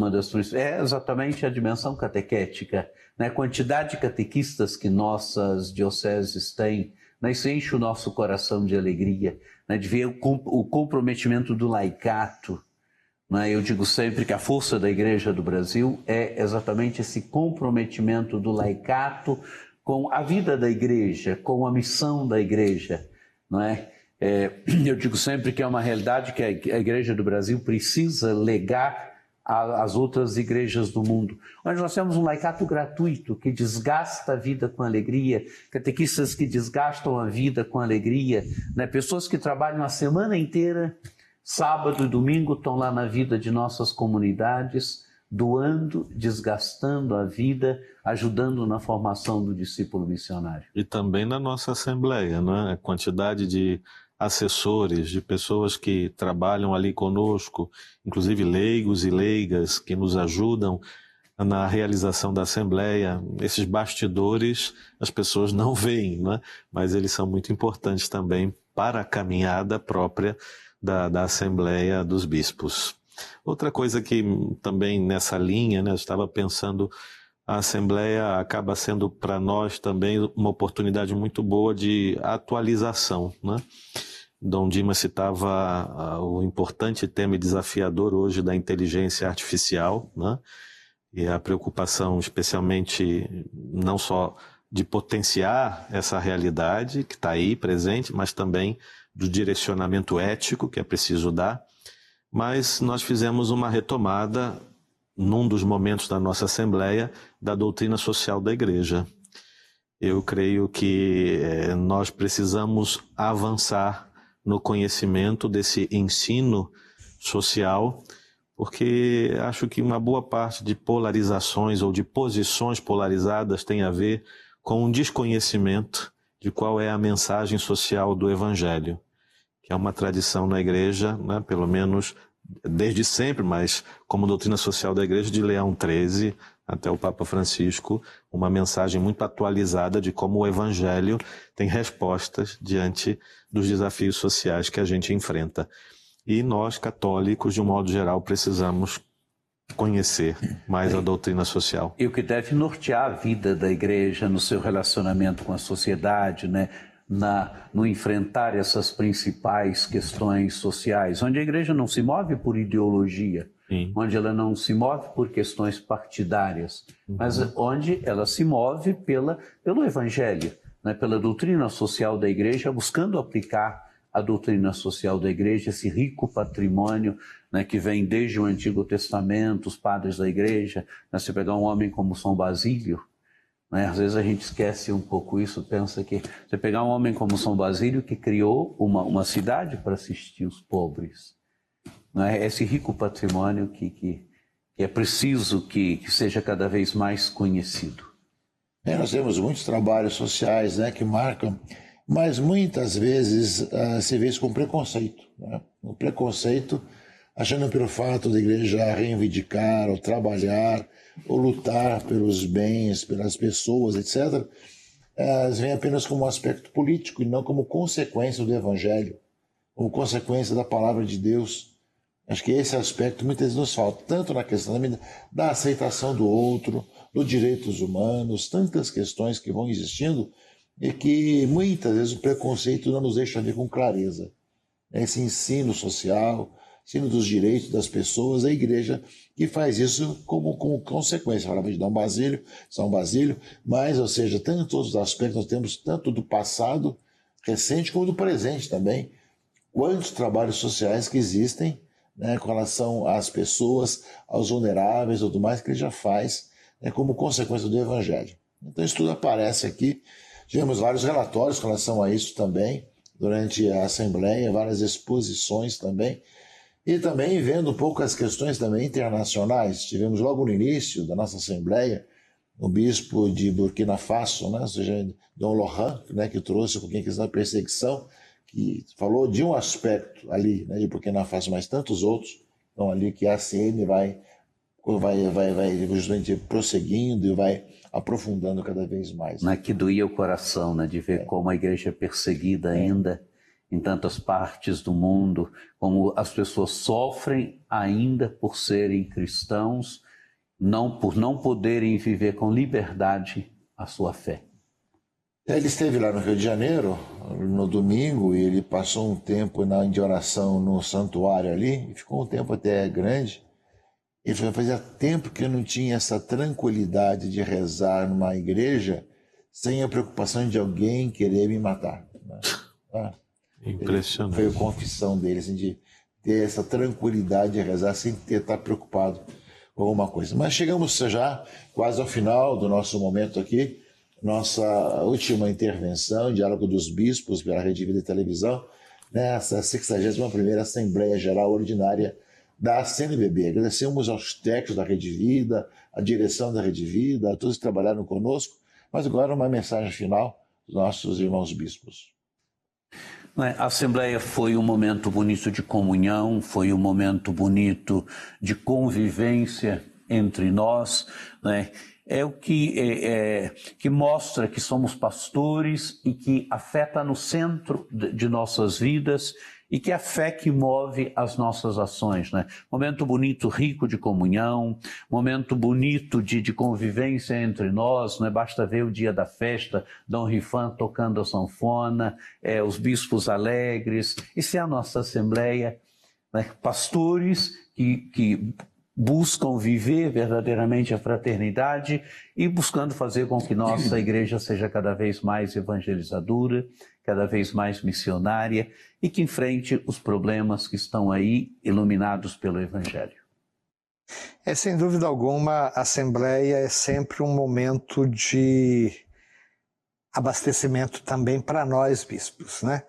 é exatamente a dimensão catequética, né? A quantidade de catequistas que nossas dioceses têm, né? Isso enche o nosso coração de alegria, né? De ver o comprometimento do laicato, né? Eu digo sempre que a força da Igreja do Brasil é exatamente esse comprometimento do laicato com a vida da Igreja, com a missão da Igreja, não é? Eu digo sempre que é uma realidade que a Igreja do Brasil precisa legar às outras igrejas do mundo, onde nós temos um laicato gratuito que desgasta a vida com alegria, catequistas que desgastam a vida com alegria, né? Pessoas que trabalham a semana inteira, sábado e domingo estão lá na vida de nossas comunidades, doando, desgastando a vida, ajudando na formação do discípulo missionário. E também na nossa Assembleia, né? A quantidade de assessores, de pessoas que trabalham ali conosco, inclusive leigos e leigas que nos ajudam na realização da Assembleia. Esses bastidores as pessoas não veem, né? Mas eles são muito importantes também para a caminhada própria da Assembleia dos Bispos. Outra coisa que também nessa linha, né, eu estava pensando, a Assembleia acaba sendo para nós também uma oportunidade muito boa de atualização, né? Dom Dimas citava o importante tema e desafiador hoje da inteligência artificial, né? E a preocupação especialmente não só de potenciar essa realidade que está aí presente, mas também do direcionamento ético que é preciso dar. Mas nós fizemos uma retomada, num dos momentos da nossa Assembleia, da doutrina social da Igreja. Eu creio que nós precisamos avançar no conhecimento desse ensino social, porque acho que uma boa parte de polarizações ou de posições polarizadas tem a ver com um desconhecimento de qual é a mensagem social do Evangelho, que é uma tradição na Igreja, né, pelo menos desde sempre, mas como doutrina social da Igreja, de Leão XIII até o Papa Francisco, uma mensagem muito atualizada de como o Evangelho tem respostas diante dos desafios sociais que a gente enfrenta. E nós, católicos, de um modo geral, precisamos conhecer mais a doutrina social. E o que deve nortear a vida da Igreja no seu relacionamento com a sociedade, né? No enfrentar essas principais questões sociais, onde a Igreja não se move por ideologia, Sim. onde ela não se move por questões partidárias, mas onde ela se move pelo Evangelho, né? Pela doutrina social da Igreja, buscando aplicar a doutrina social da Igreja, esse rico patrimônio, né, que vem desde o Antigo Testamento, os padres da Igreja, né? Se pegar um homem como São Basílio, né? Às vezes a gente esquece um pouco isso, pensa que você pegar um homem como São Basílio, que criou uma cidade para assistir os pobres, né? Esse rico patrimônio que é preciso que seja cada vez mais conhecido. Nós temos muitos trabalhos sociais, né, que marcam, mas muitas vezes se vê isso com preconceito, né? Um preconceito achando pelo fato da Igreja reivindicar ou trabalhar ou lutar pelos bens, pelas pessoas, etc., elas vêm apenas como um aspecto político e não como consequência do Evangelho, como consequência da palavra de Deus. Acho que esse aspecto muitas vezes nos falta, tanto na questão da aceitação do outro, dos direitos humanos, tantas questões que vão existindo e que muitas vezes o preconceito não nos deixa ver com clareza. Esse ensino social, ensino dos direitos das pessoas, a Igreja que faz isso como consequência. Falava de São Basílio, mas, ou seja, tantos os aspectos nós temos, tanto do passado recente como do presente também. Quantos trabalhos sociais que existem, né, com relação às pessoas, aos vulneráveis, ou tudo mais que ele já faz, né, como consequência do Evangelho. Então isso tudo aparece aqui. Tivemos vários relatórios com relação a isso também, durante a Assembleia, várias exposições também, e também vendo um pouco as questões também internacionais. Tivemos logo no início da nossa Assembleia, o bispo de Burkina Faso, né, ou seja, Dom Laurent, né, que trouxe um pouquinho a questão da perseguição, que falou de um aspecto ali, né, de Burkina Faso, mas tantos outros estão ali que a ACN vai justamente prosseguindo e vai aprofundando cada vez mais. Que doía o coração, né, de ver como a Igreja é perseguida ainda em tantas partes do mundo, como as pessoas sofrem ainda por serem cristãos, por não poderem viver com liberdade a sua fé. Ele esteve lá no Rio de Janeiro, no domingo, e ele passou um tempo de oração no santuário ali, e ficou um tempo até grande. Ele falou, fazia tempo que eu não tinha essa tranquilidade de rezar numa igreja sem a preocupação de alguém querer me matar. Né? Impressionante. Foi a confissão dele, assim, de ter essa tranquilidade de rezar sem estar preocupado com alguma coisa. Mas chegamos já quase ao final do nosso momento aqui, nossa última intervenção, Diálogo dos Bispos pela Rede Vida e Televisão. nessa 61ª Assembleia Geral Ordinária da CNBB. Agradecemos aos técnicos da Rede Vida, à direção da Rede Vida, a todos que trabalharam conosco, mas agora uma mensagem final dos nossos irmãos bispos. A Assembleia foi um momento bonito de comunhão, foi um momento bonito de convivência entre nós, né? É o que mostra que somos pastores e que a fé está no centro de nossas vidas e que é a fé que move as nossas ações, né? Momento bonito, rico de comunhão, momento bonito de convivência entre nós, né? Basta ver o dia da festa, Dom Rifan tocando a sanfona, os bispos alegres. Isso é a nossa Assembleia, né? Pastores que buscam viver verdadeiramente a fraternidade e buscando fazer com que nossa igreja seja cada vez mais evangelizadora, cada vez mais missionária e que enfrente os problemas que estão aí iluminados pelo Evangelho. Sem dúvida alguma, a Assembleia é sempre um momento de abastecimento também para nós, bispos, né?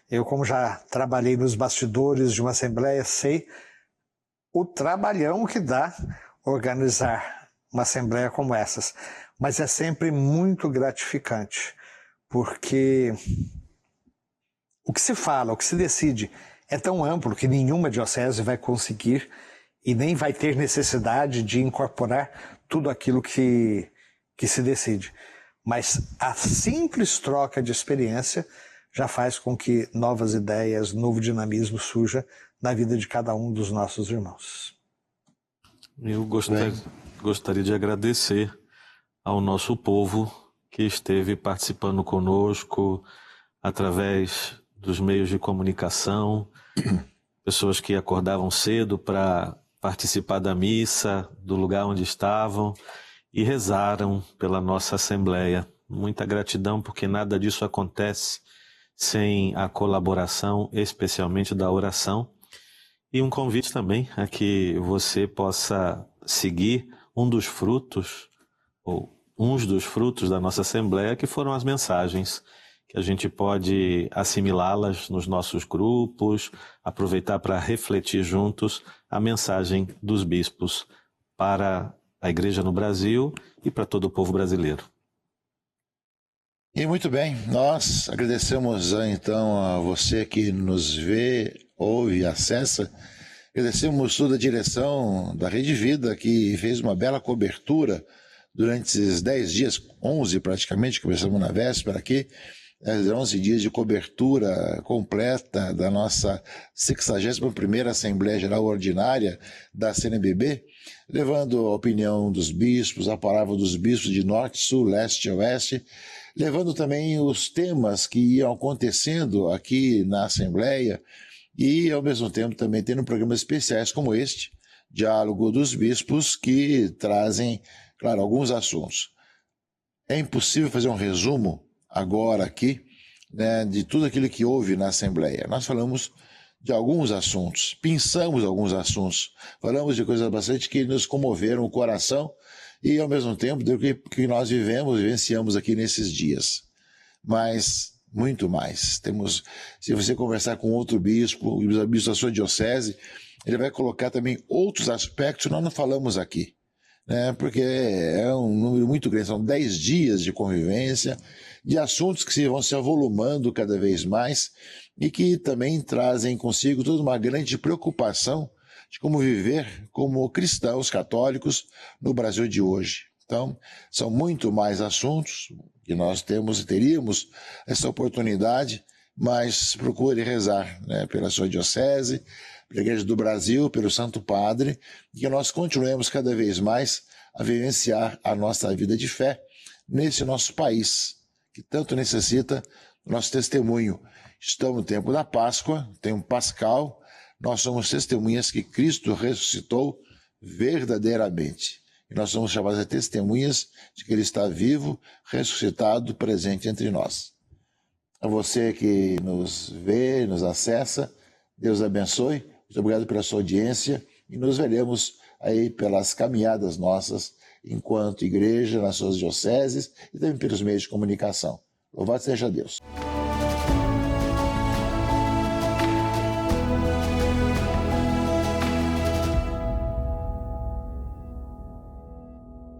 Eu, como já trabalhei nos bastidores de uma Assembleia, sei o trabalhão que dá organizar uma Assembleia como essas. Mas é sempre muito gratificante, porque o que se fala, o que se decide é tão amplo que nenhuma diocese vai conseguir e nem vai ter necessidade de incorporar tudo aquilo que se decide. Mas a simples troca de experiência já faz com que novas ideias, novo dinamismo surja na vida de cada um dos nossos irmãos. Eu gostaria de agradecer ao nosso povo que esteve participando conosco através dos meios de comunicação, pessoas que acordavam cedo para participar da missa, do lugar onde estavam e rezaram pela nossa Assembleia. Muita gratidão, porque nada disso acontece sem a colaboração, especialmente da oração. E um convite também a que você possa seguir uns dos frutos da nossa Assembleia, que foram as mensagens, que a gente pode assimilá-las nos nossos grupos, aproveitar para refletir juntos a mensagem dos bispos para a Igreja no Brasil e para todo o povo brasileiro. E muito bem, nós agradecemos então a você que nos vê, ouve e acessa. Agradecemos toda a direção da Rede Vida, que fez uma bela cobertura durante esses 10 dias, 11 praticamente, começamos na véspera aqui, 11 dias de cobertura completa da nossa 61ª Assembleia Geral Ordinária da CNBB, levando a opinião dos bispos, a palavra dos bispos de norte, sul, leste e oeste, levando também os temas que iam acontecendo aqui na Assembleia e, ao mesmo tempo, também tendo programas especiais como este, Diálogo dos Bispos, que trazem, claro, alguns assuntos. É impossível fazer um resumo agora aqui, né, de tudo aquilo que houve na Assembleia. Nós falamos de alguns assuntos, pensamos alguns assuntos, falamos de coisas bastante que nos comoveram o coração e, ao mesmo tempo, do que nós vivenciamos aqui nesses dias. Mas muito mais. Se você conversar com outro bispo, o bispo da sua diocese, ele vai colocar também outros aspectos que nós não falamos aqui, né? Porque é um número muito grande, são 10 dias de convivência, de assuntos que vão se avolumando cada vez mais e que também trazem consigo toda uma grande preocupação de como viver como cristãos católicos no Brasil de hoje. Então, são muito mais assuntos que nós temos e teríamos essa oportunidade, mas procure rezar, né, pela sua diocese, pela Igreja do Brasil, pelo Santo Padre, e que nós continuemos cada vez mais a vivenciar a nossa vida de fé nesse nosso país, que tanto necessita do nosso testemunho. Estamos no tempo da Páscoa, tempo pascal, nós somos testemunhas que Cristo ressuscitou verdadeiramente. E nós somos chamados a testemunhas de que Ele está vivo, ressuscitado, presente entre nós. A você que nos vê, nos acessa, Deus abençoe. Muito obrigado pela sua audiência e nos veremos aí pelas caminhadas nossas enquanto igreja, nas suas dioceses e também pelos meios de comunicação. Louvado seja Deus.